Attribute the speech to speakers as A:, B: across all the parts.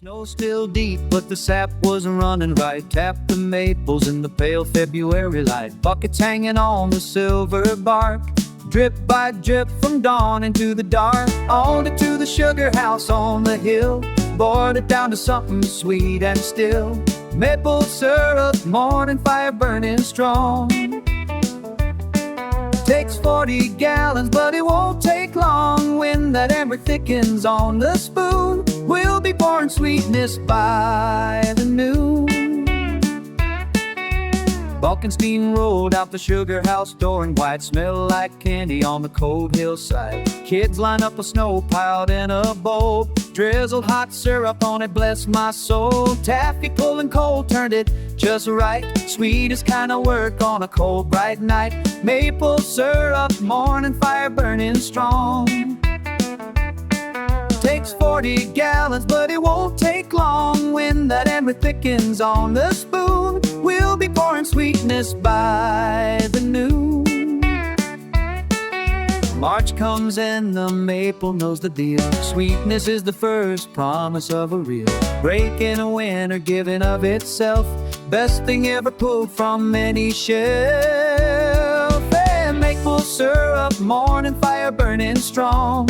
A: Snow still deep, but the sap wasn't running right. Tap the maples in the pale February light. Buckets hanging on the silver bark. Drip by drip from dawn into the dark. On it to the sugar house on the hill. Boiled it down to something sweet and still. Maple syrup, morning fire burning strong. Takes 40 gallons, but it won't take long. When that amber thickens on the spoon, we'll be pouring sweetness by the noon. Balkan steam rolled out the sugar house door, and white smell like candy on the cold hillside. Kids line up a snow piled in a bowl. Drizzled hot syrup on it, bless my soul. Taffy pulling cold turned it just right. Sweetest kind of work on a cold bright night. Maple syrup, morning fire burning strong. Takes 40 gallons, but it won't take long. When that amber thickens on the spoon, we'll be pouring sweetness by the noon. March comes and the maple knows the deal. Sweetness is the first promise of a real break in a winter, giving of itself. Best thing ever pulled from any shelf. And maple syrup, morning fire burning strong.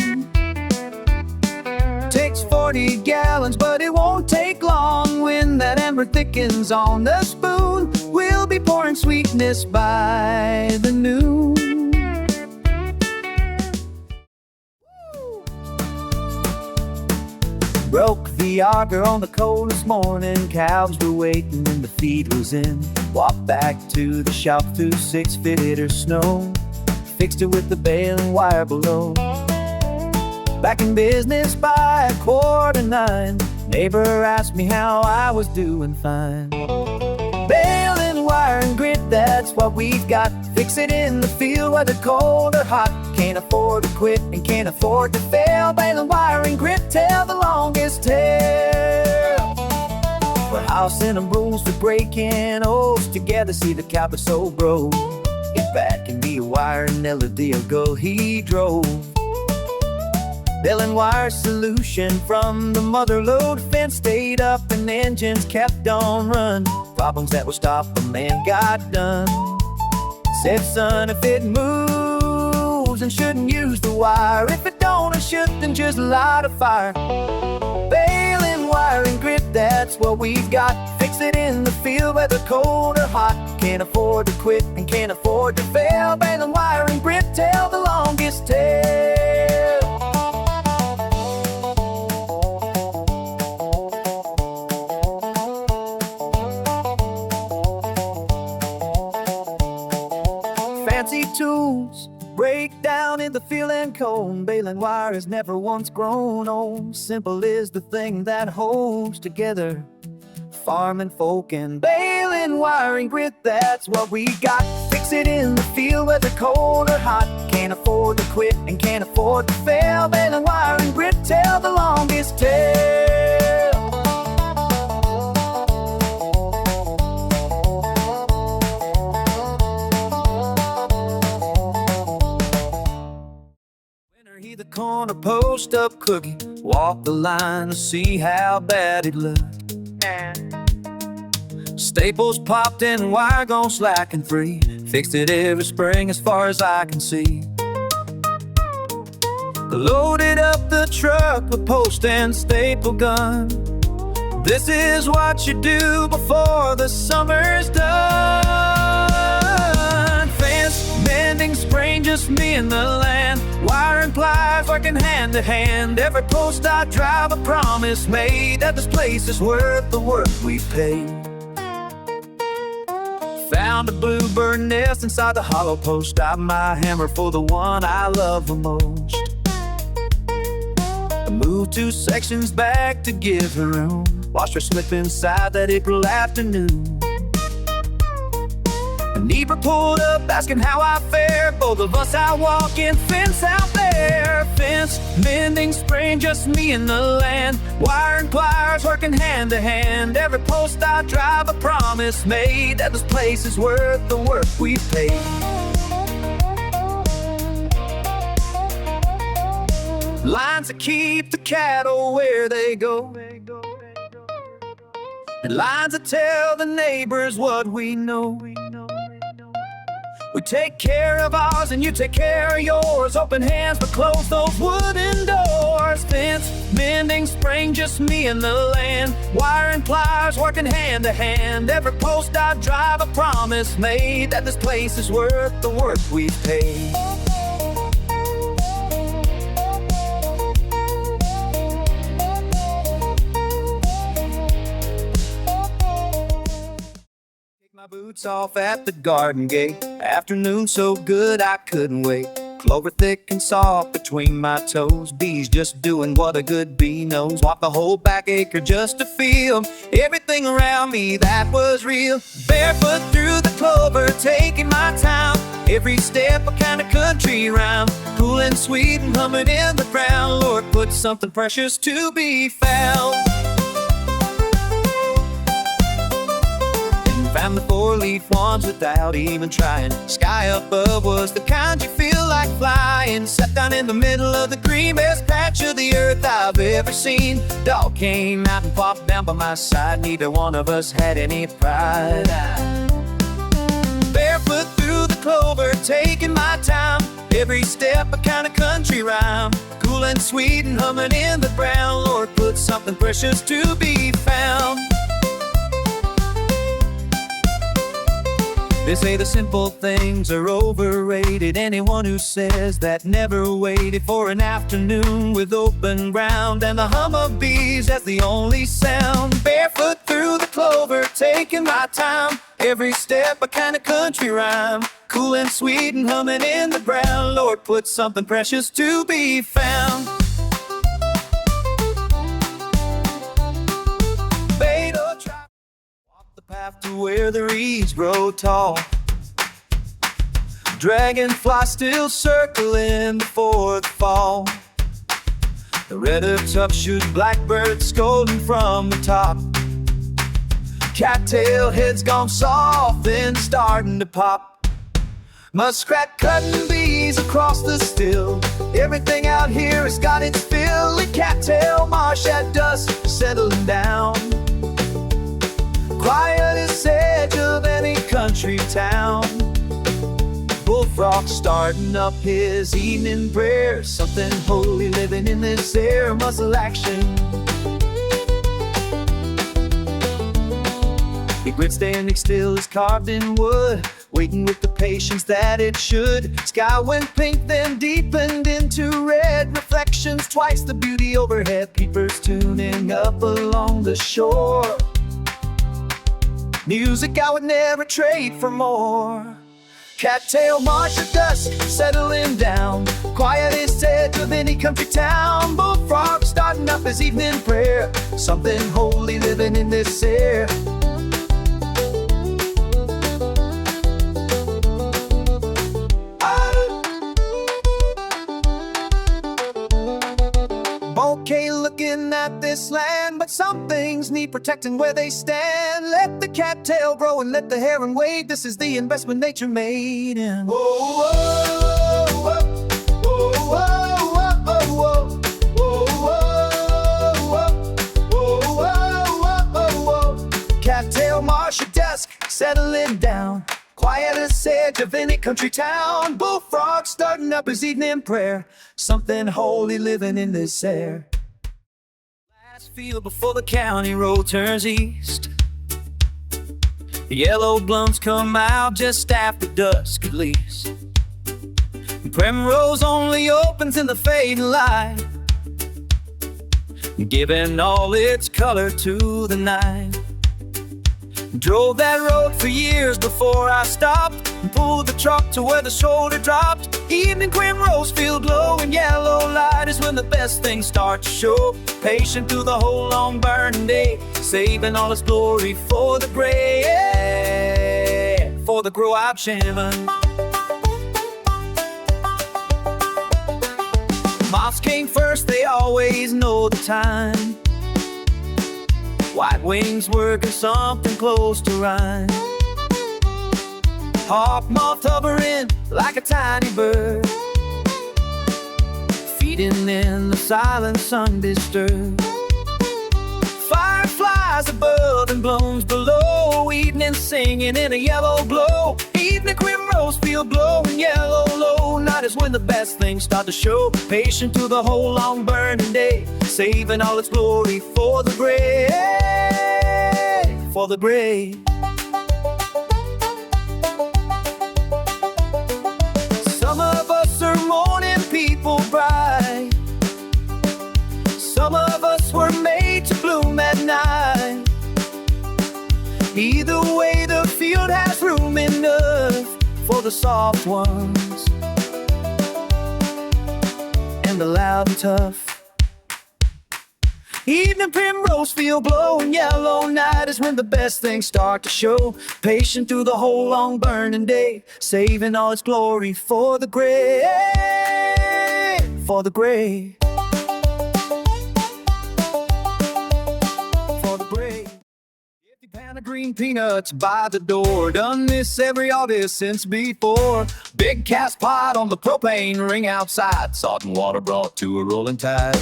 A: Takes 40 gallons, but it won't take long. When that amber thickens on the spoon, we'll be pouring sweetness by the noon. Broke the auger on the coldest morning. Calves were waiting and the feed was in. Walked back to the shop through 6 feet of snow. Fixed it with the baling wire below. Back in business by 9:15. Neighbor asked me how I was doing fine. Baling wire and grit, that's what we've got. Fix it in the field whether cold or hot. Can't afford to quit and can't afford to fail. Baling wire and grit, tell the longest tale. We're housing and rules for breaking oats. Together see the copper so grow. If bad can be a wire, never deal go he drove. Baling wire solution from the mother load. Fence stayed up and engines kept on run. Problems that would stop a man got done. Said son, if it moves and shouldn't use the wire. If it don't and should, then just light a fire. Baling wire and grit, that's what we've got. Fix it in the field whether cold or hot. Can't afford to quit and can't afford to fail. Baling wire and grit, tell the longest tale. Fancy tools break down in the field and cone. Baling wire has never once grown old. Simple is the thing that holds together farming folk. And baling wire and grit, that's what we got. Fix it in the field whether cold or hot. Can't afford to quit and can't afford to fail. Baling wire and grit, tell the longest tale. He the corner post up cookie. Walk the line to see how bad it looked. Staples popped and wire gone slack and free. Fixed it every spring as far as I can see. Loaded up the truck with post and staple gun. This is what you do before the summer's done. Fence, Mending Spring, just me and the land. Wire and pliers working hand to hand. Every post I drive, a promise made that this place is worth the work we paid. Found a bluebird nest inside the hollow post. Got my hammer for the one I love the most. I moved 2 sections back to give her room. Watched her slip inside that April afternoon. A neighbor pulled up asking how I fare. Both of us out walking, fence out there. Fence, Mending Spring, just me and the land. Wire and pliers working hand to hand. Every post I drive, a promise made that this place is worth the work we've paid. Lines that keep the cattle where they go. and lines that tell the neighbors what we know. We take care of ours and you take care of yours. Open hands but close those wooden doors. Fence, mending spring, just me and the land. Wire and pliers working hand to hand. Every post I drive, a promise made that this place is worth the work we've paid. My boots off at the garden gate. Afternoon so good I couldn't wait. Clover thick and soft between my toes. Bees just doing what a good bee knows. Walk the whole back acre just to feel everything around me that was real. Barefoot through the clover, taking my time. Every step a kind of country rhyme. Cool and sweet and humming in the ground. Lord, put something precious to be found. Found the four-leaf ones without even trying. Sky above was the kind you feel like flying. Sat down in the middle of the green, best patch of the earth I've ever seen. Dog came out and popped down by my side. Neither one of us had any pride. Barefoot through the clover, taking my time. Every step a kind of country rhyme. Cool and sweet and humming in the brown. Lord, put something precious to be found. They say the simple things are overrated. Anyone who says that never waited for an afternoon with open ground and the hum of bees as the only sound. Barefoot through the clover, taking my time. Every step a kind of country rhyme. Cool and sweet and humming in the brown. Lord, put something precious to be found. Path to where the reeds grow tall. Dragonfly still circling before the fall. The red of tough-shoes blackbird scolding from the top. Cattail heads gone soft and starting to pop. Muskrat cutting bees across the still. Everything out here has got its fill. At Cattail Marsh at dusk, settling down. Quiet as edge of any country town. Bullfrog starting up his evening prayer. Something holy living in this air. Muscle action. The grit standing still is carved in wood, waiting with the patience that it should. Sky went pink then deepened into red. Reflections twice the beauty overhead. Peepers tuning up along the shore. Music I would never trade for more. Cattail Marsh at dusk, settling down. Quietest edge of any country town. Bullfrog starting up his evening prayer. Something holy living in this air. Okay, looking at this land, but some things need protecting where they stand. Let the cattail grow and let the heron wade. This is the investment nature made in. Whoa, whoa, whoa, whoa, whoa, whoa, whoa, whoa, whoa, whoa. Cattail Marsh at dusk, settling down. Quiet as edge of any country town. Bullfrog starting up his evening prayer. Something holy living in this air. Last field before the county road turns east. The yellow blooms come out just after dusk at least. Primrose only opens in the fading light, giving all its color to the night. Drove that road for years before I stopped and pulled the truck to where the shoulder dropped. Evening Primrose Field glowing yellow light is when the best things start to show. Patient through the whole long burning day, saving all its glory for the gray, for the grow out shaman. Moths came first, they always know the time. White wings working something close to rhyme. Hawk moth hovering like a tiny bird, feeding in the silence undisturbed. Firefly rise above and blooms below. Evening singing in a yellow glow. Evening Primrose Field glowing yellow low. Night is when the best things start to show. Patient through the whole long burning day, saving all its glory for the gray. For the gray. Some of us are morning people bright. Some of us were made to bloom at night. Either way, the field has room enough for the soft ones and the loud and tough. Evening Primrose Field glowing yellow. Night is when the best things start to show. Patient through the whole long burning day, saving all its glory for the gray. For the gray. For the gray. 50 pound of green peanuts by the door. Done this every August since before. Big cast pot on the propane ring outside. Salt and water brought to a rolling tide.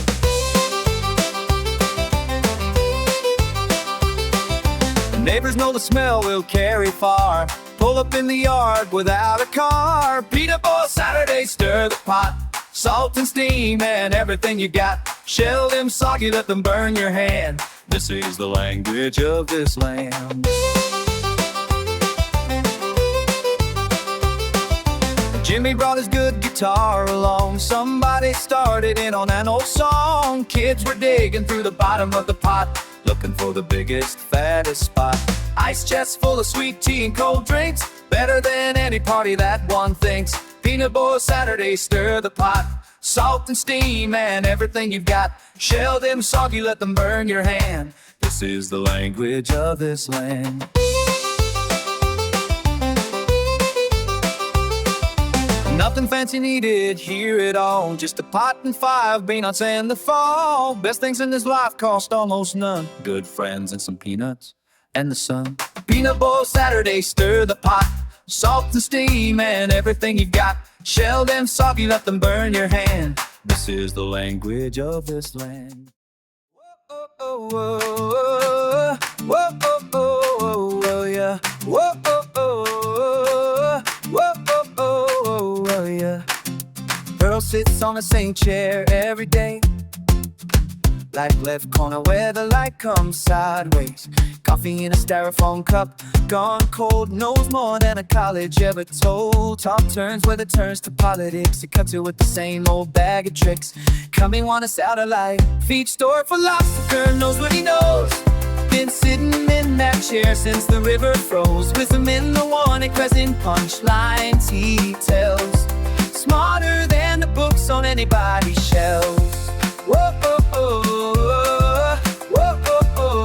A: Neighbors know the smell will carry far. Pull up in the yard without a car. Peanut boil Saturday, stir the pot. Salt and steam and everything you got. Shell them soggy, let them burn your hand. This is the language of this land. Jimmy brought his good guitar along. Somebody started in on an old song. Kids were digging through the bottom of the pot, looking for the biggest, fattest spot. Ice chests full of sweet tea and cold drinks, better than any party that one thinks. Peanut boil Saturday, stir the pot. Salt and steam and everything you've got. Shell them soggy, let them burn your hand. This is the language of this land. Nothing fancy needed here at all. Just a pot and 5 peanuts in the fall. Best things in this life cost almost none. Good friends and some peanuts and the sun. Peanut boil Saturday, stir the pot. Salt and steam and everything you've got. Shell them soggy, let them burn your hand. This is the language of this land. Whoa, oh, oh, oh, whoa, oh, oh, oh, yeah. Whoa, oh, oh, whoa, oh, oh, yeah. Pearl sits on the same chair every day, like left corner where the light comes sideways. Coffee in a styrofoam cup, gone cold, knows more than a college ever told. Talk turns where it turns to politics. It cuts it with the same old bag of tricks. Coming on a satellite, feed Store Philosopher knows what he knows. Been sitting in that chair since the river froze. Wisdom in the one crescent punchlines he tells. Smarter than the books on anybody's shelves. Whoa, oh, oh, oh, whoa, oh, oh,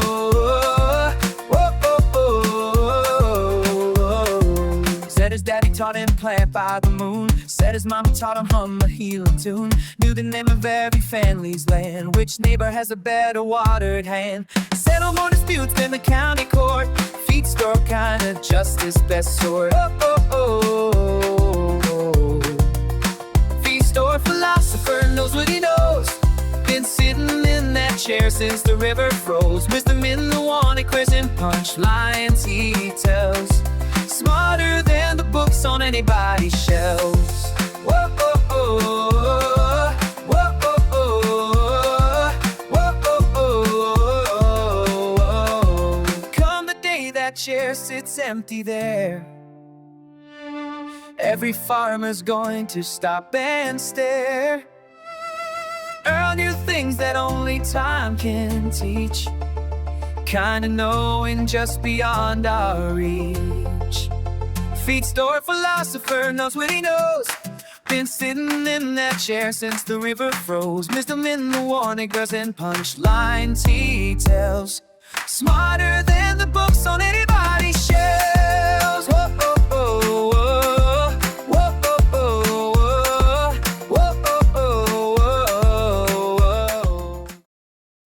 A: whoa, oh, oh. Said his daddy taught him plant by the moon. Said his mama taught him hum a healing tune. Knew the name of every family's land. Which neighbor has a better watered hand? Settle more disputes than the county court. Feed store kind of justice, best sort. Oh, oh, oh. Feed Store Philosopher knows what he knows. Been sitting in that chair since the river froze. Wisdom in the one crescent punchlines he tells. Smarter than the books on anybody's shelves. Whoa, oh, oh, whoa, oh, oh, whoa, oh, oh. Come the day that chair sits empty there, every farmer's going to stop and stare. Earn new things that only time can teach. Kinda knowing just beyond our reach. Feed Store Philosopher knows what he knows. Been sitting in that chair since the river froze. Wisdom in the warning girls and punchlines he tells. Smarter than the books on anybody's shelves. Whoa, oh, oh, oh. Whoa, oh, oh, oh. Whoa, oh, oh, oh.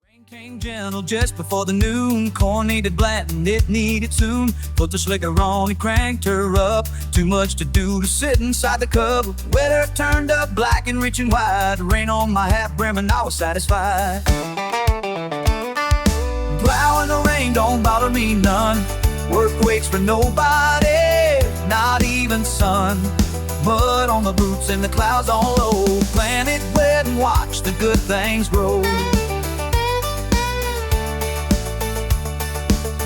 A: Rain came gentle just before the noon. Corn needed planting, it needed soon. Put the slicker on, he cranked her up. Too much to do to sit inside the cub. Weather turned up black and rich and wide. Rain on my hat brim and I was satisfied. Plowing the rain, me none. Work waits for nobody, not even sun. Mud on the boots and the clouds all low. Plant it wet and watch the good things grow.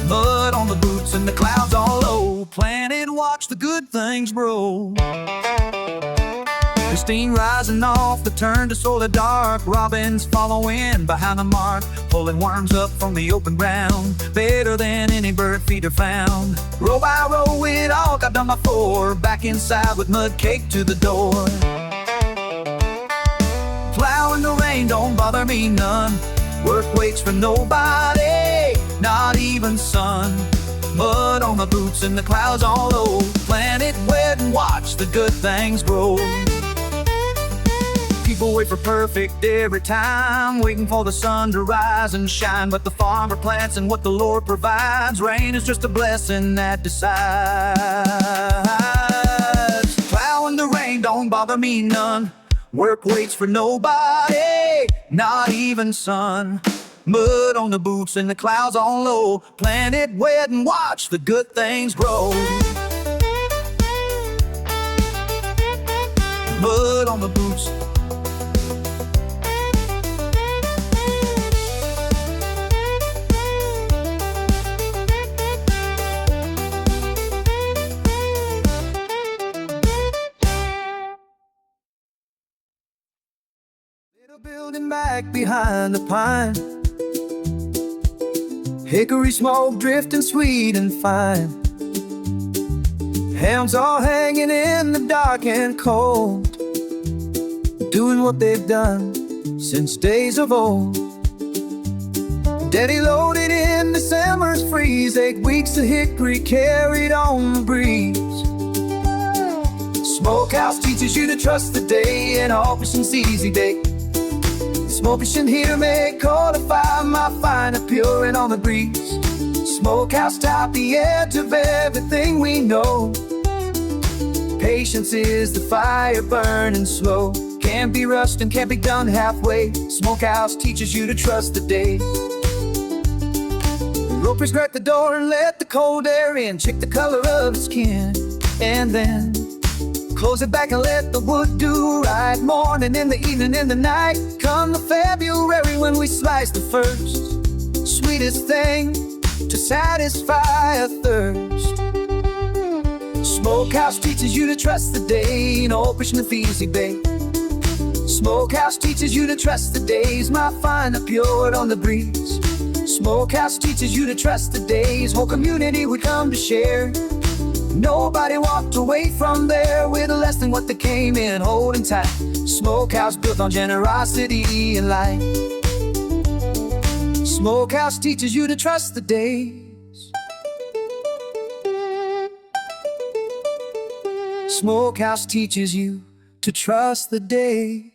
A: Mud on the boots and the clouds all low. Plant it, watch the good things grow. The steam rising off the turn to soil dark. Robins following behind the mark, pulling worms up from the open ground. Better than any bird feeder found. Row by row it all got done before. Back inside with mud caked to the door. Plow in the rain don't bother me none. Work waits for nobody, not even sun. Mud on the boots and the clouds all low. Plant it wet and watch the good things grow. People wait for perfect every time, waiting for the sun to rise and shine. But the farmer plants and what the Lord provides. Rain is just a blessing that decides. Plowing the rain don't bother me none. Work waits for nobody, not even sun. Mud on the boots and the clouds all low. Plant it wet and watch the good things grow. Mud on the boots. Little building back behind the pine. Hickory smoke drifting sweet and fine. Hounds all hanging in the dark and cold, doing what they've done since days of old. Daddy loaded in December's freeze, 8 weeks of hickory carried on the breeze. Smokehouse teaches you to trust the day, and all fishing's easy day. Smoking here may codify my finer pure and on the breeze. Smokehouse top the edge of everything we know. Patience is the fire burning slow. Can't be rushed and can't be done halfway. Smokehouse teaches you to trust the day. Ropers guard the door and let the cold air in. Check the color of the skin, and then close it back and let the wood do right. Morning, in the evening, in the night. Come the February when we slice the first sweetest thing to satisfy a thirst. Smokehouse teaches you to trust the day. No fishing the easy bait. Smokehouse teaches you to trust the days. My finer pure on the breeze. Smokehouse teaches you to trust the days. Whole community would come to share. Nobody walked away from there with less than what they came in holding tight. Smokehouse built on generosity and light. Smokehouse teaches you to trust the days. Smokehouse teaches you to trust the days.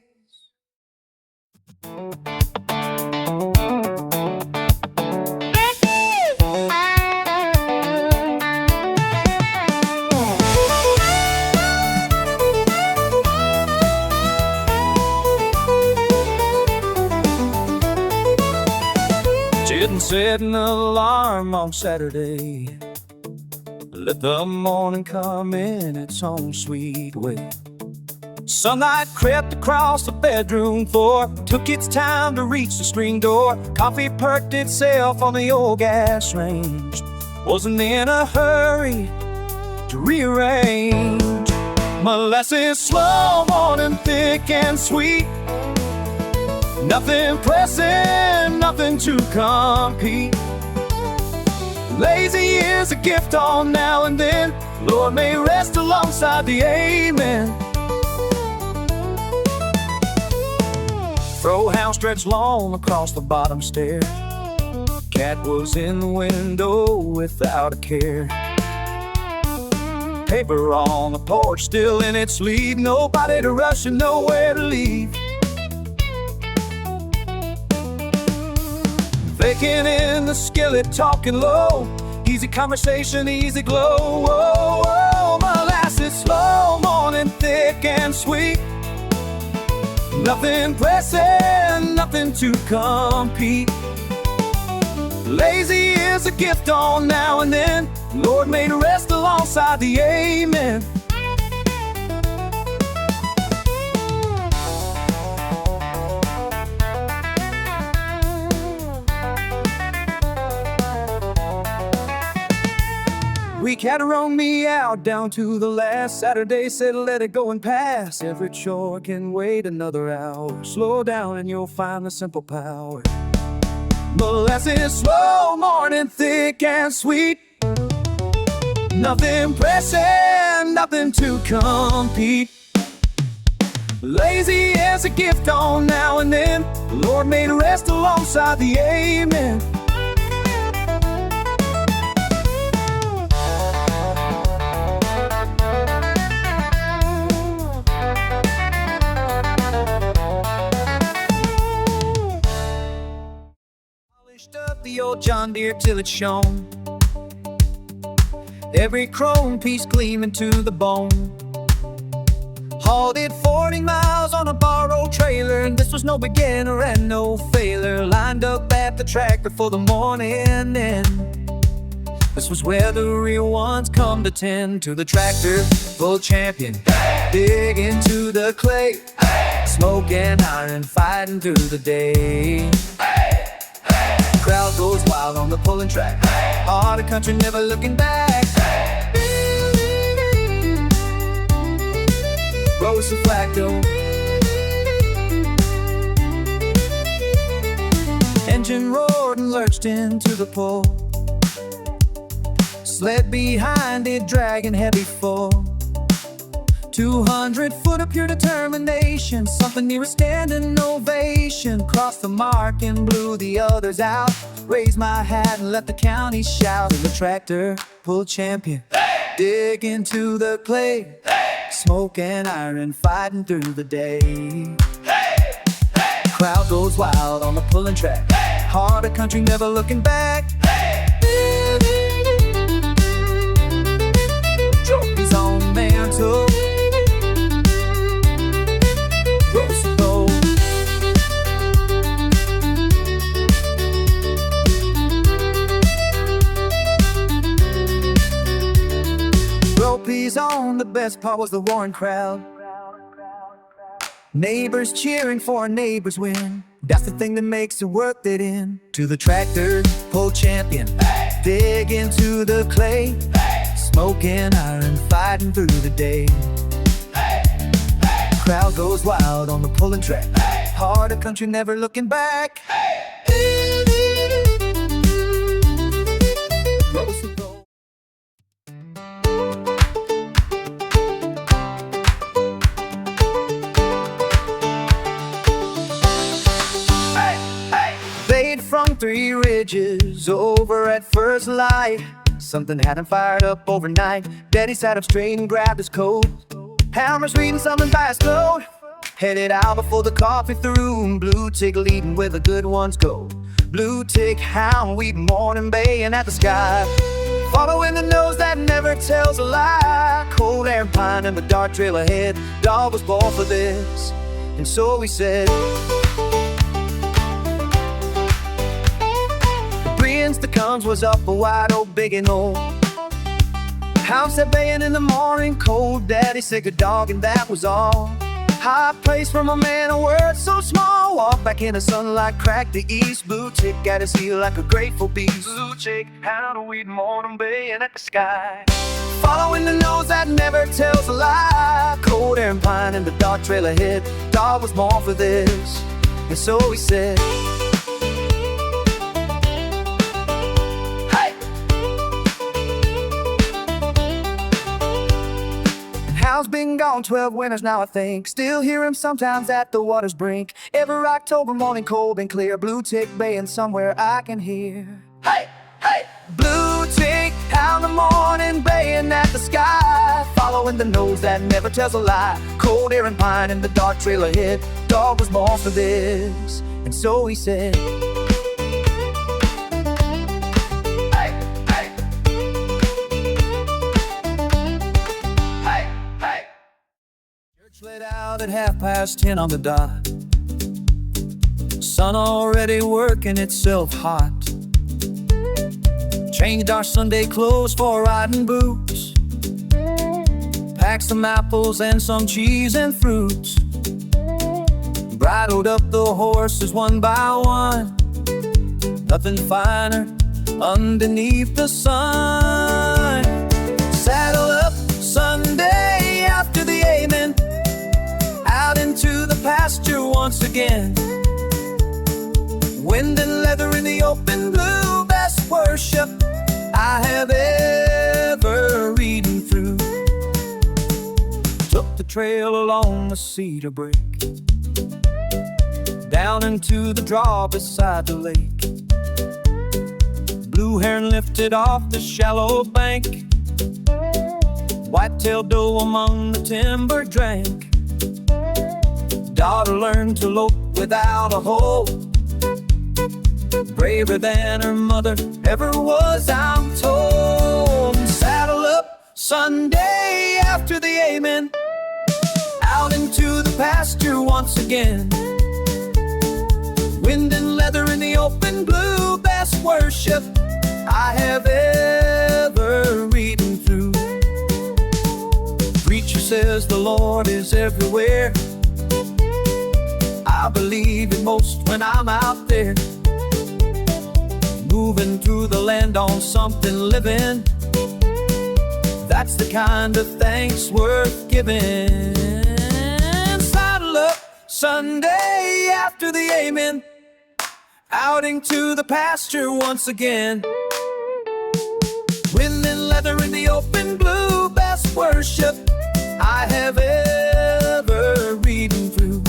A: Didn't set an alarm on Saturday. Let the morning come in its own sweet way. Sunlight crept across the bedroom floor, took its time to reach the screen door. Coffee perked itself on the old gas range. Wasn't in a hurry to rearrange. Molasses slow morning, thick and sweet. Nothing pressing, nothing to compete. Lazy is a gift on now and then. Lord may rest alongside the amen. Throw hound stretched long across the bottom stair. Cat was in the window without a care. Paper on the porch still in its sleeve. Nobody to rush and nowhere to leave. Baking in the skillet, talking low. Easy conversation, easy glow. Oh, oh, molasses slow morning, thick and sweet. Nothing pressing, nothing to compete. Lazy is is a gift on now and then. Lord made rest alongside the amen. Week had rung me out down to the last Saturday, said let it go and pass. Every chore can wait another hour. Slow down and you'll find the simple power. Molasses slow morning, thick and sweet. Nothing pressing, nothing to compete. Lazy as a gift on now and then. The Lord made rest alongside the amen. Up the old John Deere till it's shone. Every chrome piece gleaming to the bone. Hauled it 40 miles on a borrowed trailer, and this was no beginner and no failure. Lined up at the tractor for the morning end. This was where the real ones come to tend to the tractor. Full champion, dig into the clay. Smoking iron, fighting through the day. Crowd goes wild on the pulling track. Heart of country, never looking back. Rose of Flacco. Engine roared and lurched into the pole. Sled behind it, dragging heavy full. 200 foot of pure determination, something near a standing ovation. Crossed the mark and blew the others out. Raised my hat and let the county shout. And the tractor pulled champion, dig into the clay. Smoking iron, fighting through the day. Crowd goes wild on the pulling track. Heart of country, never looking back. Trophies on the mantle. Trophies on, the best part was the roaring crowd. Neighbors cheering for a neighbor's win. That's the thing that makes it worth it in. To the tractor, pull champion, dig into the clay. Smoking iron, fighting through the day. Crowd goes wild on the pulling track. Heart of country, never looking back. From 3 ridges over at first light. Something hadn't fired up overnight. Daddy sat up straight and grabbed his coat. Hammer's reading something by his coat. Headed out before the coffee threw. Blue tick leading where the good ones go. Blue tick, hound, weeding morning, baying at the sky. Following the nose that never tells a lie. Cold air and pine and the dark trail ahead. Dog was born for this, and so we said. The comes was up a wide old big and old. House at baying in the morning cold. Daddy sick of dog and that was all. High place from a man, a word so small. Walk back in the sunlight, crack the east. Blue tick at his heel like a grateful beast. Blue tick, hound of weed, morning baying at the sky. Following the nose that never tells a lie. Cold air and pine and the dark trail ahead. Dog was born for this, and so he said. Hal's been gone 12 winters now, I think. Still hear him sometimes at the water's brink. Every October morning cold and clear. Blue tick baying somewhere I can hear. Hey, hey! Blue tick out in the morning baying at the sky. Following the nose that never tells a lie. Cold air and pine and the dark trail ahead. Dog was born for this, and so he said. Let out at 10:30 on the dot. Sun already working itself hot. Changed our Sunday clothes for riding boots, packed some apples and some cheese and fruits, bridled up the horses one by one. Nothing finer underneath the sun. Saddle up Sunday after the amen, out into the pasture once again. Wind and leather in the open blue, best worship I have ever ridden through. Took the trail along the cedar brick, down into the draw beside the lake. Blue heron lifted off the shallow bank, white-tailed doe among the timber drank. Daughter learned to lope without a hoe, braver than her mother ever was, I'm told. Saddle up Sunday after the amen, out into the pasture once again. Wind and leather in the open blue, best worship I have ever ridden through. Preacher says the Lord is everywhere. I believe it most when I'm out there, moving through the land on something living. That's the kind of thanks worth giving. Saddle up Sunday after the amen, out into the pasture once again. Wind and leather in the open blue, best worship I have ever ridden through.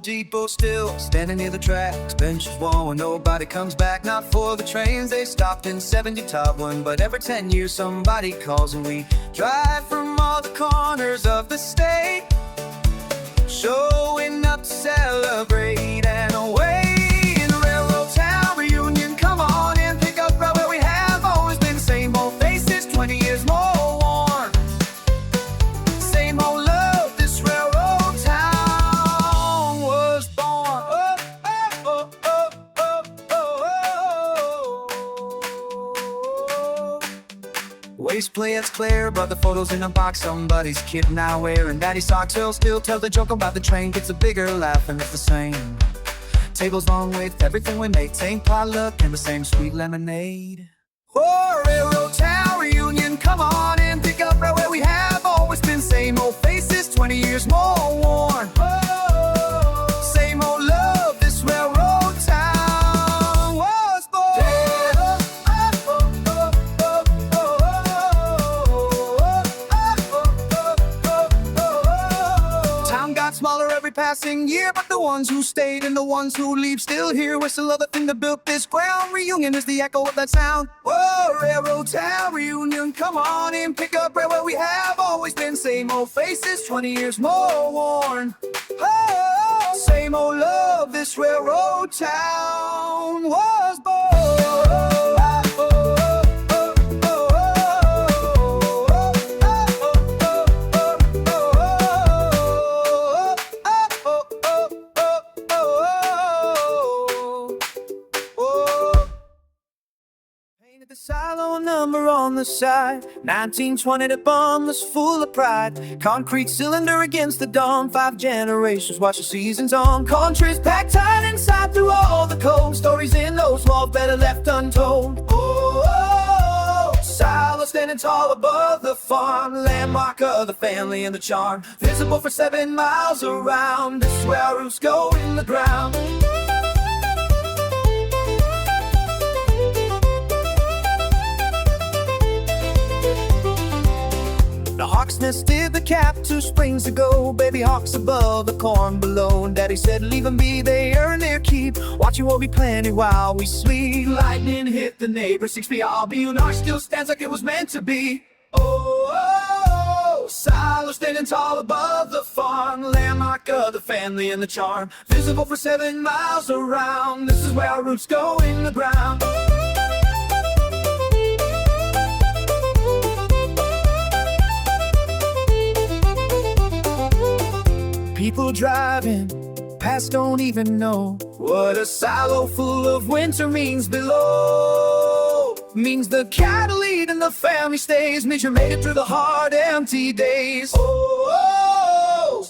A: Depot still, standing near the tracks, benches warm when nobody comes back. Not for the trains, they stopped in 70 top one, but every 10 years somebody calls and we drive from all the corners of the state, showing up to celebrate. And away in Railroad Town reunion, come on and pick up right where we have always been. Same old faces, 20 years more worn, same old love, this railroad town. Waste plans clear, but the photos in a box somebody's kid now wearing daddy socks. He'll still tell the joke about the train, gets a bigger laugh and it's the same. Tables long with everything we make, same potluck and the same sweet lemonade. Oh, Railroad Town reunion, come on and pick up right where we have always been. Same old faces, 20 years more worn. Oh, same old love, this railroad town was born. Smaller every passing year, but the ones who stayed and the ones who leave still here. We're still the thing that built this ground. Reunion is the echo of that sound. Whoa, Railroad Town reunion, come on and pick up right where we have always been. Same old faces, 20 years more worn. Oh, same old love, this railroad town was born. The silo number on the side, 1920, the bomb was full of pride. Concrete cylinder against the dawn, 5 generations watch the seasons on. Countries packed tight inside through all the cold. Stories in those walls better left untold. Oh, silo standing tall above the farm, landmark of the family and the charm. Visible for 7 miles around, this is where our roots go in the ground. The hawks nested the cap 2 springs ago. Baby hawks above, the corn below. And Daddy said, leave them be, they earn their keep. Watching will be plenty while we sleep. Lightning hit the neighbor, 6 PRB, and ours still stands like it was meant to be. Oh, oh, Silo standing tall above the farm, landmark of the family and the charm. Visible for 7 miles around, this is where our roots go in the ground. People driving past don't even know what a silo full of winter means below. Means the cattle eat and the family stays, means you made it through the hard, empty days. Silo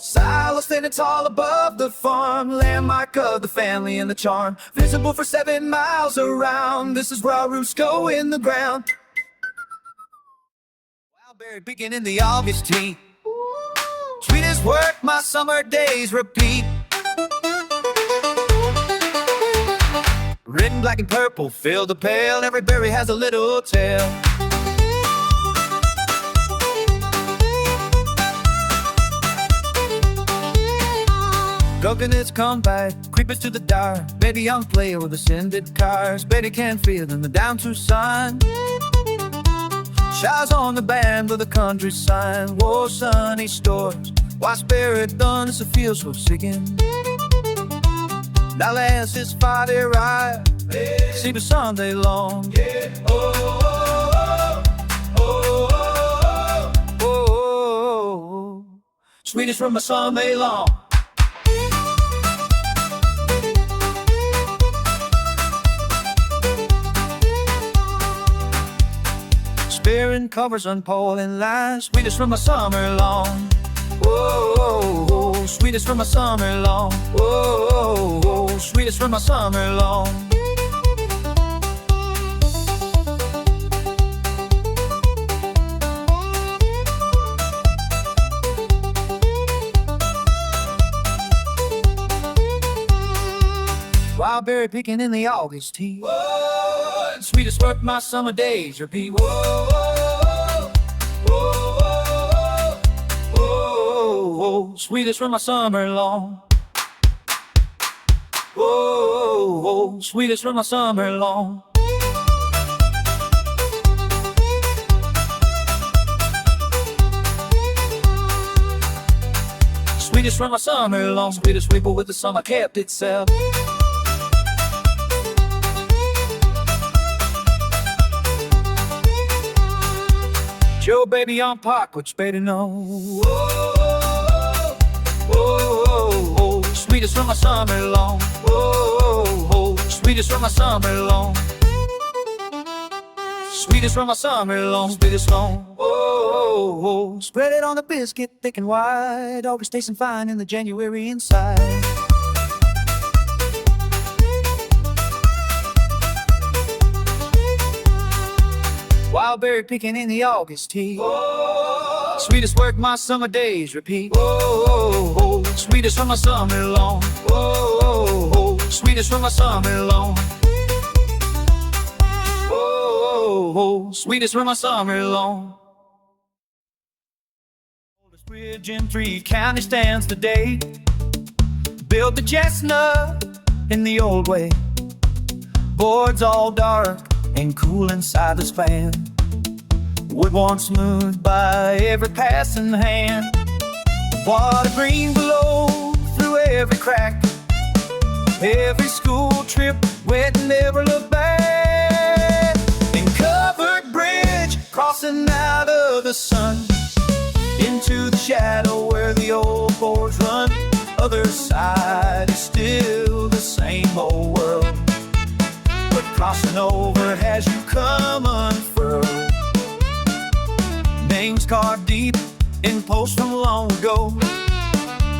A: standing tall above the farm, landmark of the family and the charm. Visible for 7 miles around, this is where our roots go in the ground. Wildberry picking in the August heat, sweet as work, my summer days repeat. Red and black and purple fill the pail, every berry has a little tale. Coconuts come by, creepers to the dark, baby young player with ascended cars. Betty can feel in the down to sun, shines on the band with a country sign. Whoa, sunny stores, why spirit done, it's a feel so sickin'. Now last is Friday ride, see the Sunday long. Yeah. Oh, sweetest from a Sunday long. Spearing covers unpolling lines, sweetest from a summer long. Whoa, sweetest from a summer long. Whoa, sweetest from a summer long. Wildberry picking in the August heat. Whoa, sweetest work my summer days repeat. Whoa, sweetest from my summer long. Whoa, sweetest from my summer long. Sweetest from my summer long, sweetest people with the summer kept itself. Joe baby on park, which better know. Whoa, sweetest from my summer long. Whoa, sweetest from my summer long. Sweetest from my summer long, sweetest long. Whoa, spread it on the biscuit, thick and wide. Always tasting fine in the January inside. Wildberry picking in the August heat. Whoa, sweetest work my summer days repeat. Whoa, sweetest from my summer long. Whoa, sweetest from my summer long. Whoa, sweetest from my summer long. Oldest bridge in 3 counties stands today. Built the chestnut in the old way. Boards all dark and cool inside the span. Wood worn smooth by every passing hand. Water green below through every crack. Every school trip wet and never look back. And covered bridge crossing out of the sun into the shadow where the old boards run. Other side is still the same old world, but crossing over has you come unfurled. Names carved deep in posts from long ago.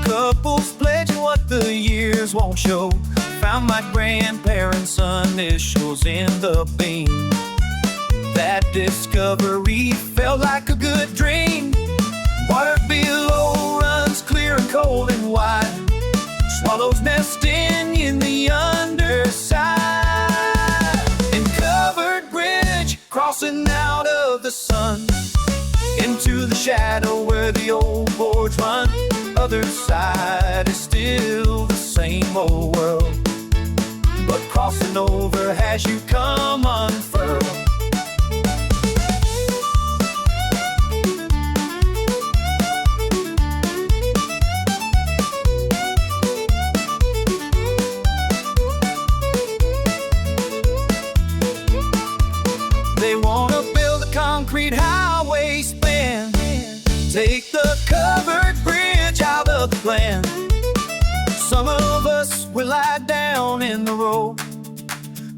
A: Couples pledging what the years won't show. Found my grandparents' initials in the beam. That discovery felt like a good dream. Water below runs clear and cold and wide. Swallows nesting in the underside. And covered bridge crossing out of the sun into the shadow where the old boards run. Other side is still the same old world, but crossing over has you come unfurled. we lie down in the road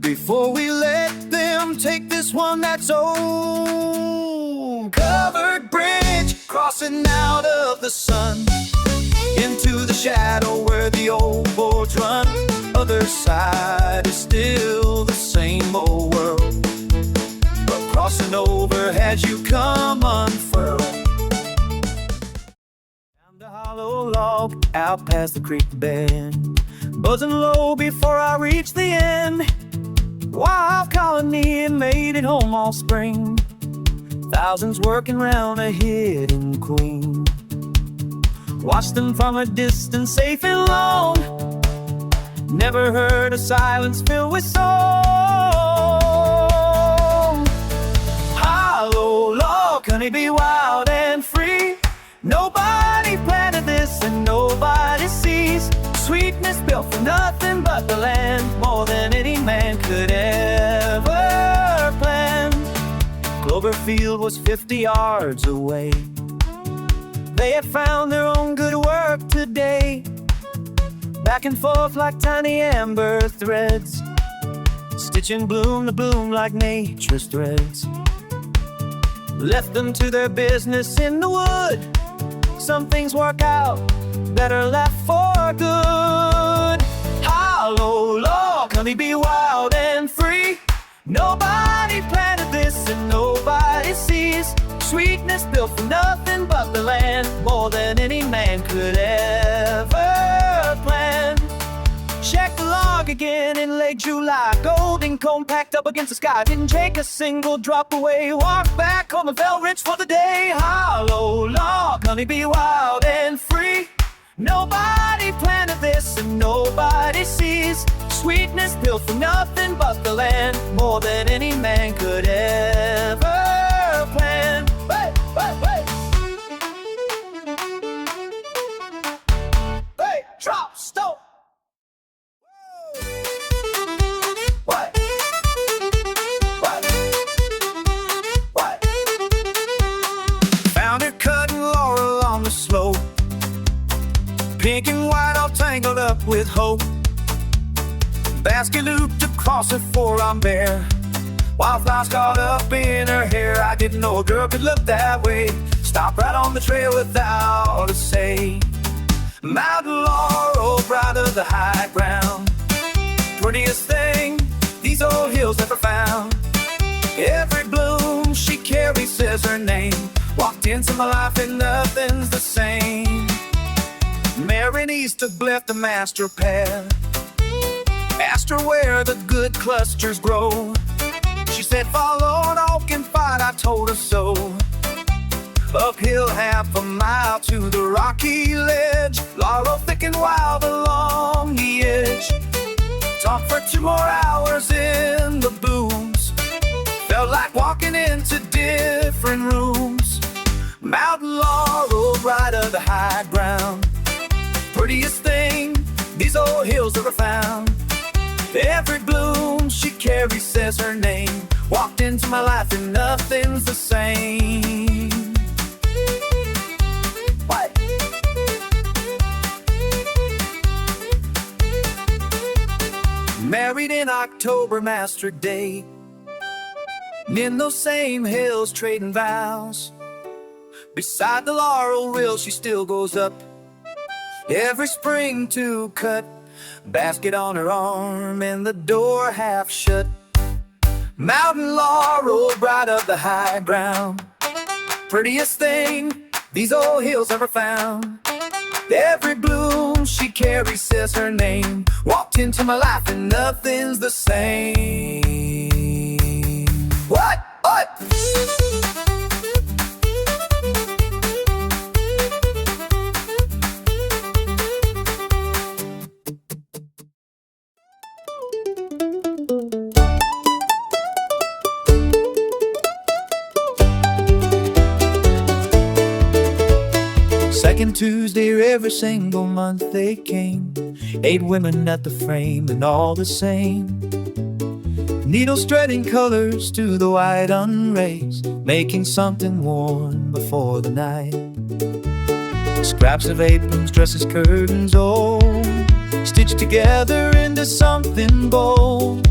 A: before we let them take this one that's old. Covered bridge, crossing out of the sun into the shadow where the old boards run. Other side is still the same old world, but crossing over as you come unfurled. Down the hollow log, out past the creek bend, buzzing low before I reach the end. Wild colony made it home all spring, thousands working round a hidden queen. Watched them from a distance, safe and lone. Never heard a silence filled with song. Hollow log, honeybee, wild and free. Nobody planted this and nobody sees. Sweetness built for nothing but the land, more than any man could ever plan. Clover Field was 50 yards away. They had found their own good work today. Back and forth like tiny amber threads, stitching bloom to bloom like nature's threads. Left them to their business in the wood. Some things work out, better left for good. Hollow log, honeybee, wild and free. Nobody planted this and nobody sees. Sweetness built for nothing but the land, more than any man could ever plan. Check the log again in late July, golden comb packed up against the sky. Didn't take a single drop away. Walked back home and felt rich for the day. Hollow log, honeybee, wild and free. Nobody planted this and nobody sees. Sweetness built for nothing but the land, more than any man could ever plan. Hey, hey, hey. Hey, drop, stop. What? What? What? Found her cutting laurel on the slope, pink and white all tangled up with hope. Basket looped across her forearm bare, wildflowers caught up in her hair. I didn't know a girl could look that way. Stopped right on the trail without a say. Mountain laurel, bride of the high ground, prettiest thing these old hills never found. Every bloom she carries says her name. Walked into my life and nothing's the same. Married east of left the master path, asked her where the good clusters grow. She said follow an oak and fight, I told her so. Uphill half a mile to the rocky ledge, laurel thick and wild along the edge. Talked for 2 more hours in the booms, felt like walking into different rooms. Mountain laurel, bride of the high ground, prettiest thing these old hills ever found. Every bloom she carries says her name. Walked into my life and nothing's the same. What? Married in October, master day, in those same hills trading vows. Beside the laurel rill she still goes up every spring to cut. Basket on her arm and the door half shut. Mountain laurel, bride of the high ground, prettiest thing these old hills ever found. Every bloom she carries says her name. Walked into my life and nothing's the same. What? What? Second Tuesday every single month they came. 8 women at the frame and all the same. Needles threading colors to the white unraised, making something warm before the night. Scraps of aprons, dresses, curtains, oh, stitched together into something bold.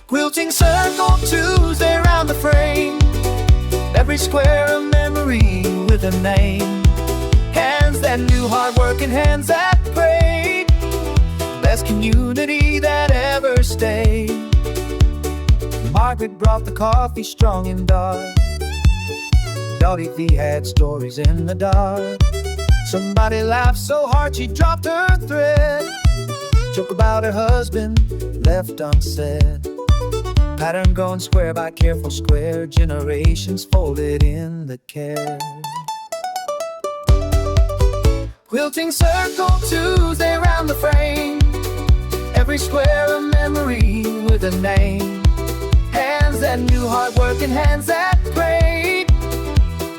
A: Quilting Circle Tuesday round the frame, every square a memory with a name. Hands that knew hard work and hands that prayed, best community that ever stayed. Margaret brought the coffee strong and dark, Dottie V had stories in the dark. Somebody laughed so hard she dropped her thread, joke about her husband left unsaid. Pattern going square by careful square, generations folded in the care. Quilting Circle Tuesday round the frame, every square a memory with a name. Hands that knew hard work and hands that prayed,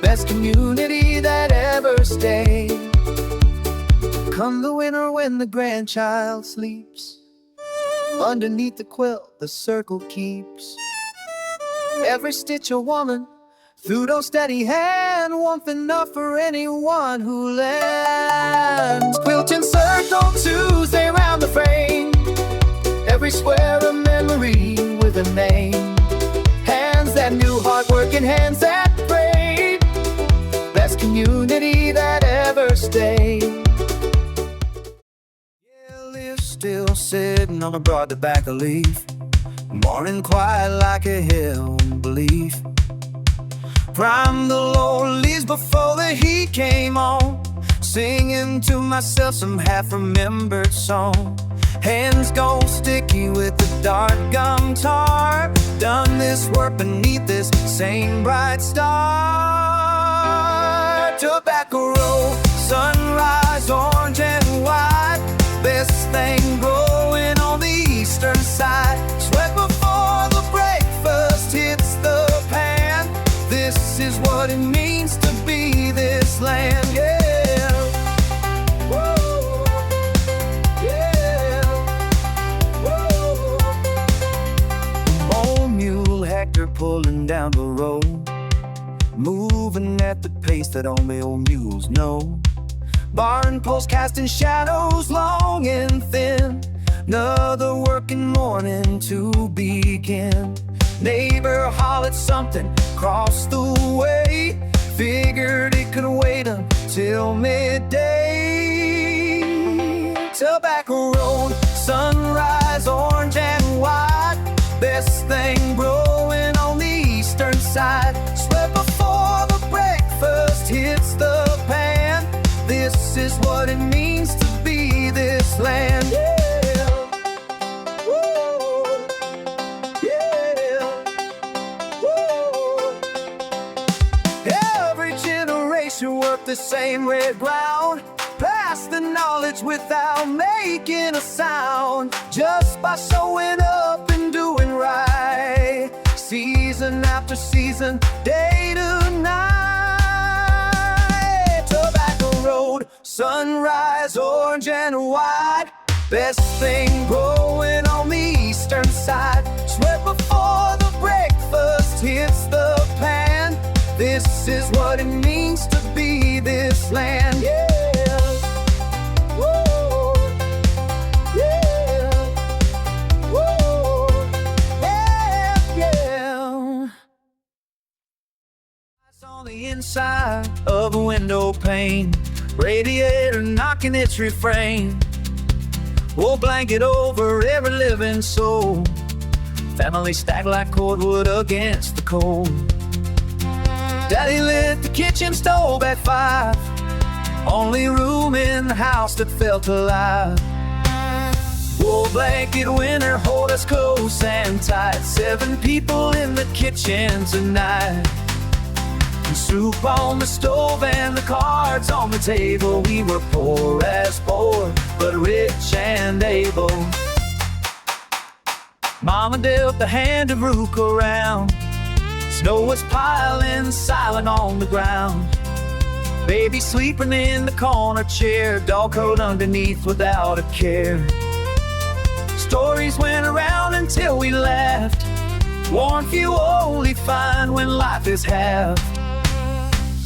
A: best community that ever stayed. Come the winter when the grandchild sleeps, underneath the quilt the circle keeps. Every stitch a woman, through those steady hand, warmth enough for anyone who lands. Quilting Circle Tuesday round the frame, every square a memory with a name. Hands that knew hard work and hands that prayed, best community that ever stayed. Yeah, Liv's still sitting on a broad tobacco leaf, morning quiet like a hill in belief. Primed the lower leaves before the heat came on, singing to myself some half-remembered song. Hands go sticky with the dark gum tar, done this work beneath this same bright star. Tobacco roll, sunrise, orange and white, best thing growing on the eastern side. Sweat before the breakfast hits the pan, this is what it means to be this land, yeah. Whoa, yeah. Whoa. Old mule Hector pulling down the road, moving at the pace that only old mules know. Barn poles casting shadows long and thin, another working morning to begin. Neighbor hollered something across the way, figured it could wait until midday. Tobacco road, sunrise, orange and white, best thing growing on the eastern side. Sweat before the breakfast hits the pan, this is what it means to be this land, yeah. Work the same red ground, pass the knowledge without making a sound, just by showing up and doing right, season after season, day to night. Tobacco road, sunrise, orange and white, best thing growing on the eastern side. Sweat before the breakfast hits the pan, this is what it means to be this land, yeah. Whoa, yeah. Whoa, yeah, yeah. It's on the inside of a window pane, radiator knocking its refrain. We'll blanket over every living soul, family stacked like cordwood against the cold. Daddy lit the kitchen stove at 5, only room in the house that felt alive. Wool blanket winter hold us close and tight, 7 people in the kitchen tonight. And soup on the stove and the cards on the table, we were poor as poor, but rich and able. Mama dealt the hand of rook around, snow was piling silent on the ground. Baby sleeping in the corner chair, dog coat underneath without a care. Stories went around until we laughed, warmth you only find when life is half.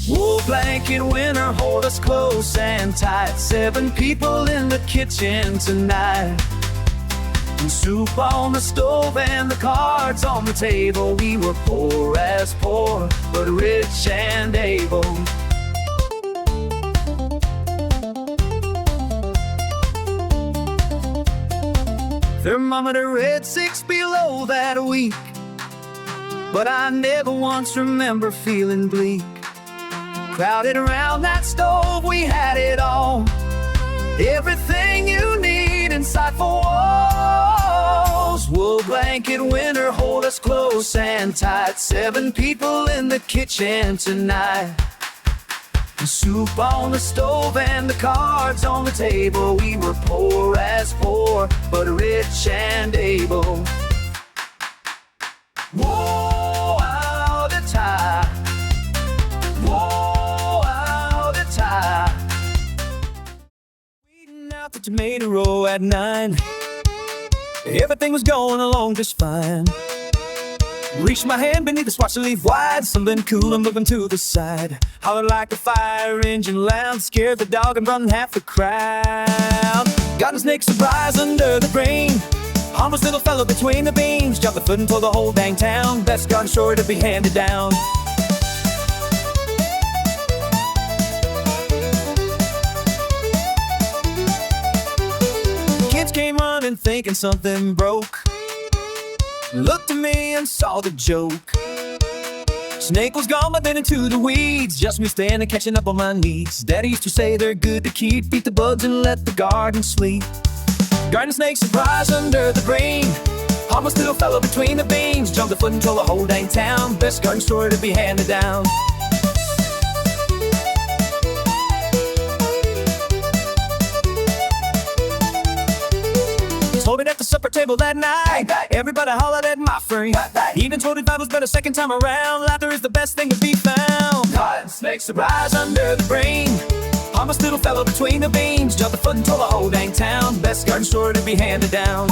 A: Wool blanket winter hold us close and tight. 7 people in the kitchen tonight. And soup on the stove and the cards on the table. We were poor as poor, but rich and able. Thermometer read 6 below that week, but I never once remember feeling bleak. Crowded around that stove, we had it all. Everything you need inside 4 walls. Wool blanket winter hold us close and tight. 7 people in the kitchen tonight. Soup on the stove and the cards on the table. We were poor as poor, but rich and able. Whoa, out of tie. Whoa, out of tie. Eating out the tomato roll at 9. Everything was going along just fine. Reached my hand beneath the swatch to leave wide. Something cool and moving to the side. Hollered like a fire engine loud. Scared the dog and run half the crowd. Got a snake surprise under the brain. Harmless little fellow between the beams. Jumped the foot and told the whole dang town. Best garden story to be handed down. Kids came running thinking something broke. Looked at me and saw the joke. Snake was gone, but then into the weeds. Just me standing, catching up on my needs. Daddy used to say they're good to keep. Beat the bugs and let the garden sleep. Garden snake surprise under the brain. Harmless little fellow between the beams. Jumped the foot and told the whole dang town. Best garden story to be handed down. Told it at the supper table that night. Everybody hollered at my friend. Even told it 5 was better second time around. Laughter is the best thing to be found. Garden snake surprise under the brain. Harmless little fellow between the beams. Jumped the foot and told the whole dang town. Best garden story to be handed down.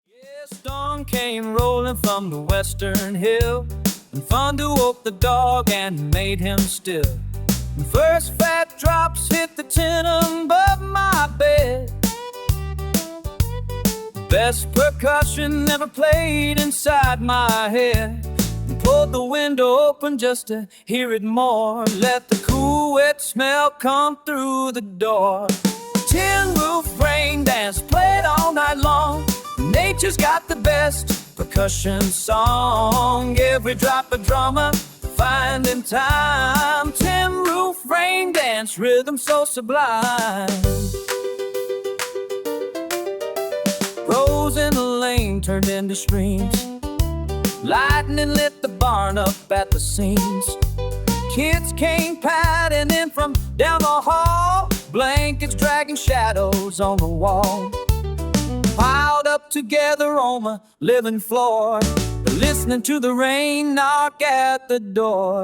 A: Yeah, storm came rolling from the western hill. And thunder woke the dog and made him still. And first fat drops hit the tin above my bed. Best percussion ever played inside my head. And pulled the window open just to hear it more. Let the cool wet smell come through the door. Tin roof rain dance played all night long. Nature's got the best percussion song. Every drop a drummer finding time. Tin roof rain dance rhythm so sublime. Rows in the lane turned into streams. Lightning lit the barn up at the seams. Kids came padding in from down the hall. Blankets dragging shadows on the wall. Piled up together on my living floor, listening to the rain knock at the door.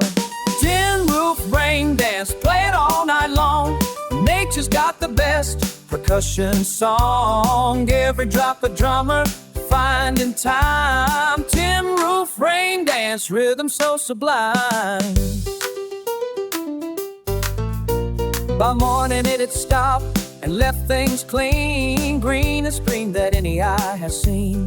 A: Tin roof rain dance played all night long. Nature's got the best percussion song. Every drop a drummer finding time. Tin roof rain dance rhythm so sublime. By morning it had stopped and left things clean, green as spring that any eye has seen.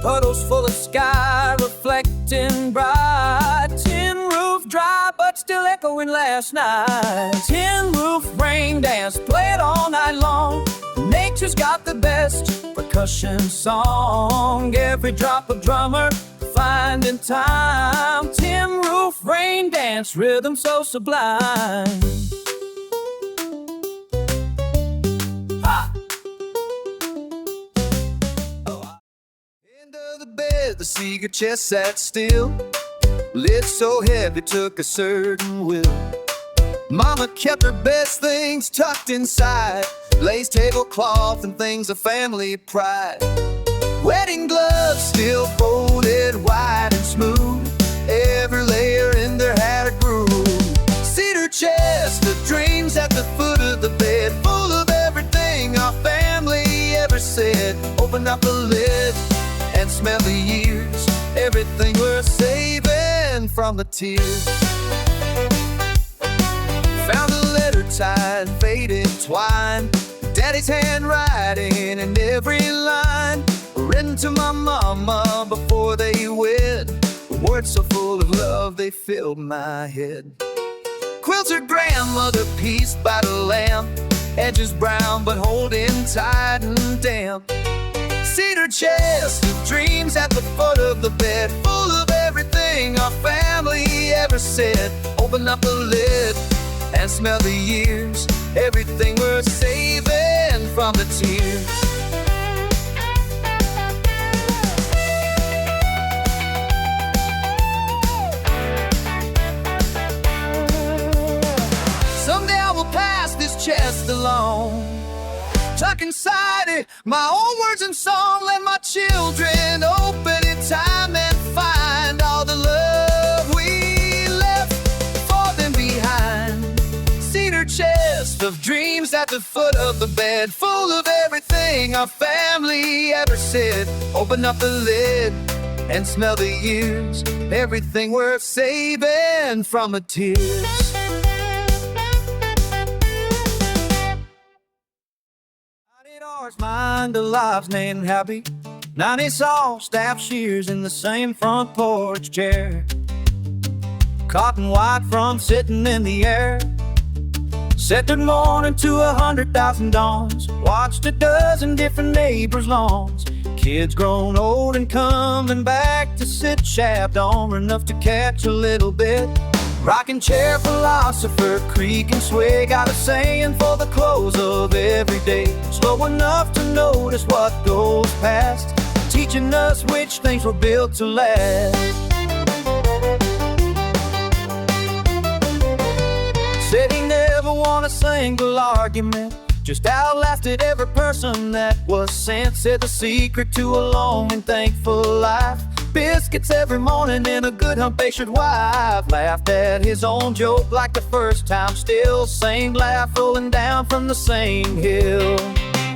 A: Puddles full of sky reflecting bright. Tin roof dry but still echoing last night. Tin roof rain dance played all night long. Nature's got the best percussion song. Every drop of drummer finding time. Tin roof rain dance rhythm so sublime. The Cedar Chest sat still. Lid so heavy took a certain will. Mama kept her best things tucked inside. Lace tablecloth and things of family pride. Wedding gloves still folded wide and smooth. Every layer in there had a groove. Cedar chest of dreams at the foot of the bed, full of everything our family ever said. up the lid and smell the years, everything we're saving from the tears. Found a letter tied in faded twine, Daddy's handwriting in every line, written to my mama before they wed. Words so full of love they filled my head. Quilts her grandmother pieced by the lamp, edges brown but holding tight and damp. Cedar chest of dreams at the foot of the bed, full of everything our family ever said. Open up the lid and smell the years, everything we're saving from the tears. Someday I will pass this chest alone, tuck inside it my own words and song. Let my children open it time and find all the love we left for them behind. Cedar chest of dreams at the foot of the bed, full of everything our family ever said. Open up the lid and smell the years, everything worth saving from the tears. Ours, mind the lives named happy. 90 saw staff shears in the same front porch chair. Cotton white from sitting in the air. Set good morning to 100,000 dawns. Watched a dozen different neighbors' lawns. Kids grown old and coming back to sit shaft on enough to catch a little bit. Rocking chair philosopher, creak and sway, got a saying for the close of every day. Slow enough to notice what goes past, teaching us which things were built to last. Said he never won a single argument, just outlasted every person that was sent. Said the secret to a long and thankful life, biscuits every morning and a good hump-patient wife. Laughed at his own joke like the first time, still same laugh rolling down from the same hill.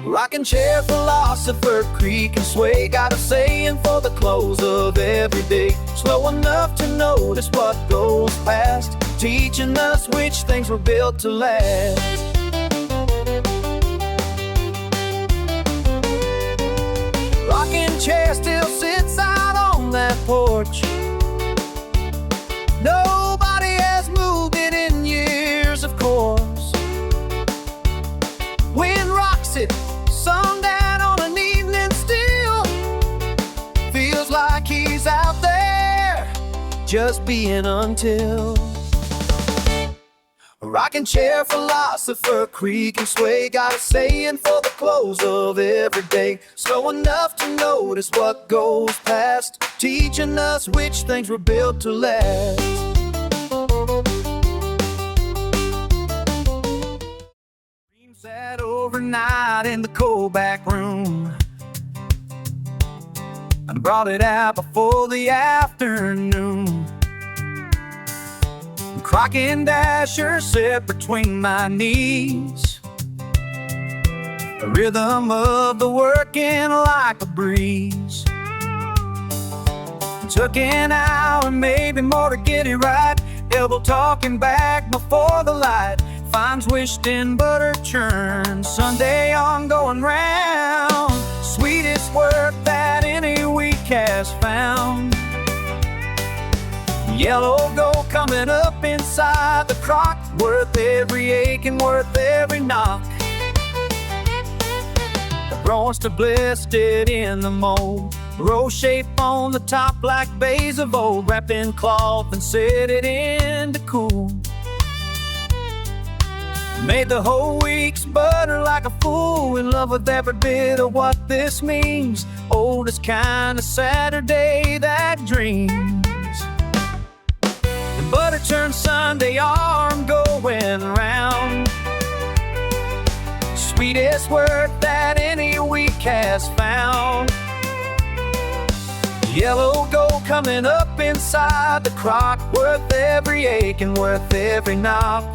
A: Rocking chair philosopher, creak and sway, got a saying for the close of every day. Slow enough to notice what goes past, teaching us which things were built to last. Rocking chair still sits out on that porch. Nobody has moved it in years, of course. Wind rocks it, sundown on an evening still. Feels like he's out there, just being until. Rocking chair philosopher, creak and sway, got a saying for the close of every day. Slow enough to notice what goes past, teaching us which things were built to last. Dreams sat overnight in the cold back room. I brought it out before the afternoon. Crock and Dasher sit between my knees, the rhythm of the working like a breeze. Took an hour, maybe more to get it right. Elbow talking back before the light. Finds wished in butter churn Sunday on going round. Sweetest work that any week has found. Yellow gold coming up inside the crock, worth every ache and worth every knock. The bronze to blistered in the mold, row shape on the top like bays of old. Wrapped in cloth and set it in to cool. Made the whole week's butter like a fool, in love with every bit of what this means. Oldest kind of Saturday that dreams. Butter Churn Sunday arm going round. Sweetest work that any week has found. Yellow gold coming up inside the crock, worth every ache and worth every knock.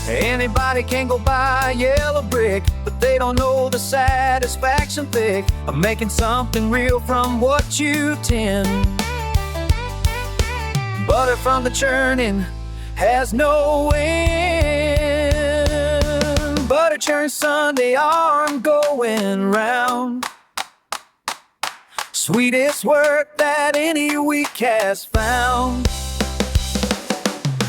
A: Anybody can go buy a yellow brick, but they don't know the satisfaction thick of making something real from what you tend. Butter from the churning has no end. Butter churn Sunday, arm going round. Sweetest work that any week has found.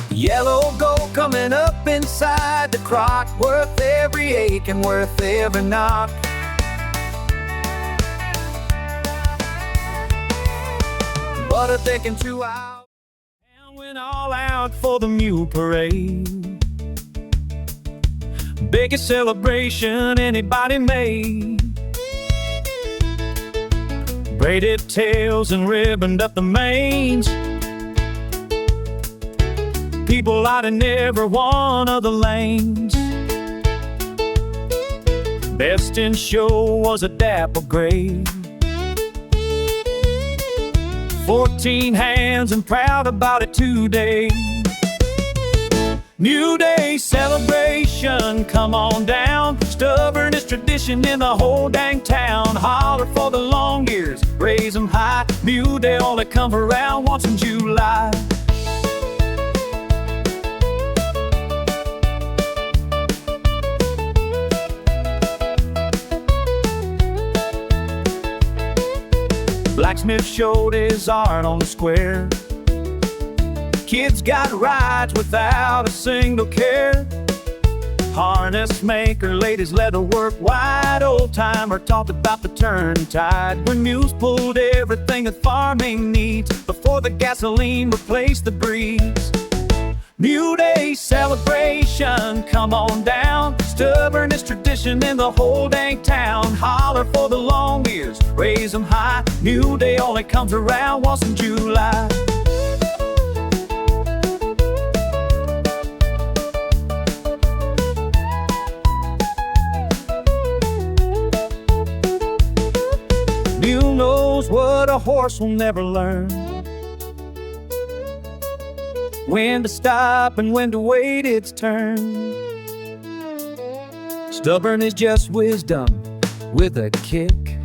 A: Yellow gold coming up inside the crock, worth every ache and worth every knock. Butter thick in 2 hours, and went all out for the mule parade. Biggest celebration anybody made. Braided tails and ribboned up the manes. People out in every one of the lanes. Best in show was a dapple gray. 14 hands and proud about it today. New Day celebration, come on down. Stubbornest tradition in the whole dang town. Holler for the long ears, raise 'em high. New Day, all that comes around once in July. Blacksmith showed his art on the square. Kids got rides without a single care. Harness maker laid his leather work wide. Old timer talked about the turn tide, when mules pulled everything that farming needs before the gasoline replaced the breeze. New Day celebration, come on down. Stubbornest tradition in the whole dang town. Holler for the long ears, raise 'em high. New Day only comes around once in July. Mule knows what a horse will never learn. When to stop and when to wait its turn. Stubborn is just wisdom with a kick.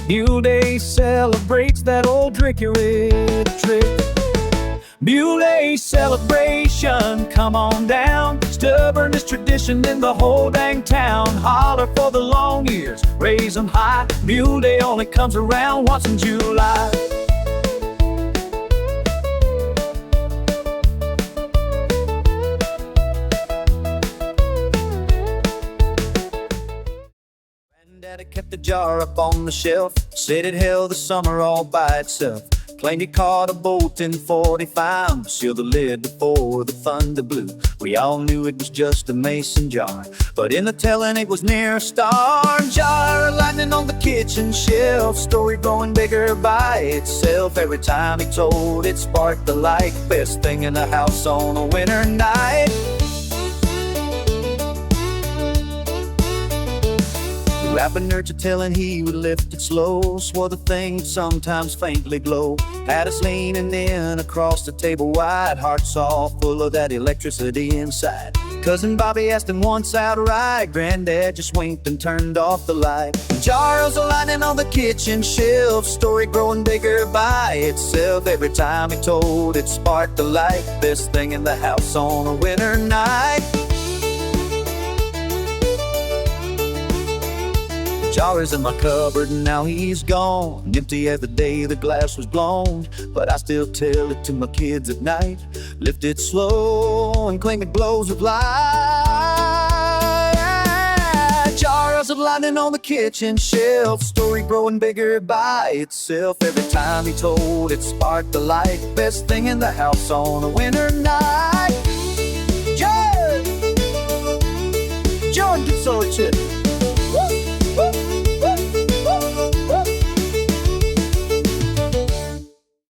A: Mule Day celebrates that old trickery trick. Mule Day celebration, come on down. Stubbornest tradition in the whole dang town. Holler for the long ears, raise 'em high. Mule Day only comes around once in July. Daddy kept the jar up on the shelf, said it held the summer all by itself. Claimed he caught a bolt in 45, sealed the lid before the thunder blew. We all knew it was just a mason jar, but in the telling it was near a star. Jar of lightning on the kitchen shelf, story growing bigger by itself. Every time he told it sparked the light, best thing in the house on a winter night. Rapping nurture telling he would lift it slow, swore the thing would sometimes faintly glow. Had us leaning in across the table wide, hearts all full of that electricity inside. Cousin Bobby asked him once outright, Granddad just winked and turned off the light. Jars of lightning on the kitchen shelf, story growing bigger by itself. Every time he told it sparked the light, best thing in the house on a winter night. Jar is in my cupboard and now he's gone, empty as the day the glass was blown. But I still tell it to my kids at night, lift it slow and claim it glows with light. Jars of lightning on the kitchen shelf, story growing bigger by itself. Every time he told it sparked the light, best thing in the house on a winter